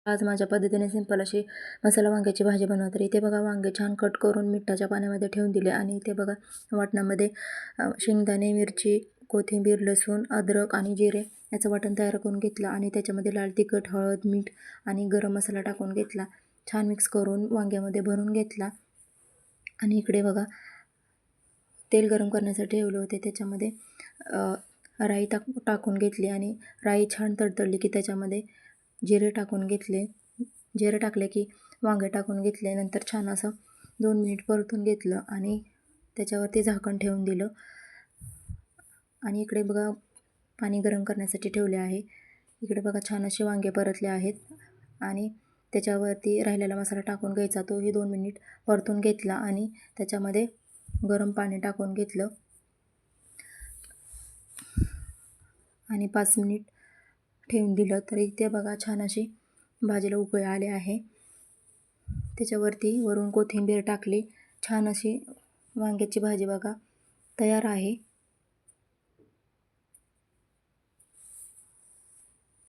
आज माझ्या पद्धतीने सिंपल अशी मसाला वांग्याची भाजी बनवते. तर इथे बघा वांगे छान कट करून मिठाच्या पाण्यामध्ये ठेवून दिले आणि इथे बघा वाटणामध्ये शेंगदाणे, मिरची, कोथिंबीर, लसूण, अद्रक आणि जिरे याचं वाटण तयार करून घेतलं आणि त्याच्यामध्ये लाल तिखट, हळद, मीठ आणि गरम मसाला टाकून घेतला. छान मिक्स करून वांग्यामध्ये भरून घेतला आणि इकडे बघा तेल गरम करण्यासाठी ठेवले होते. त्याच्यामध्ये राई टाकून घेतली आणि राई छान तडतडली की त्याच्यामध्ये जिरे टाकून घेतले. जिरे टाकले की वांगे टाकून घेतले. नंतर छान असं 2 मिनिट परतून घेतलं आणि त्याच्यावरती झाकण ठेवून दिलं आणि इकडे बघा पाणी गरम करण्यासाठी ठेवले आहे. इकडे बघा छान असे वांगे परतले आहेत आणि त्याच्यावरती राहिलेला मसाला टाकून घ्यायचा. तोही 2 मिनिट परतून घेतला आणि त्याच्यामध्ये गरम पाणी टाकून घेतलं आणि 5 मिनिट ठेवून दिलं. तर इथे बघा छान अशी भाजीला उकळी आले आहे. त्याच्यावरती वरून कोथिंबीर टाकली. छान अशी वांग्याची भाजी बघा तयार आहे.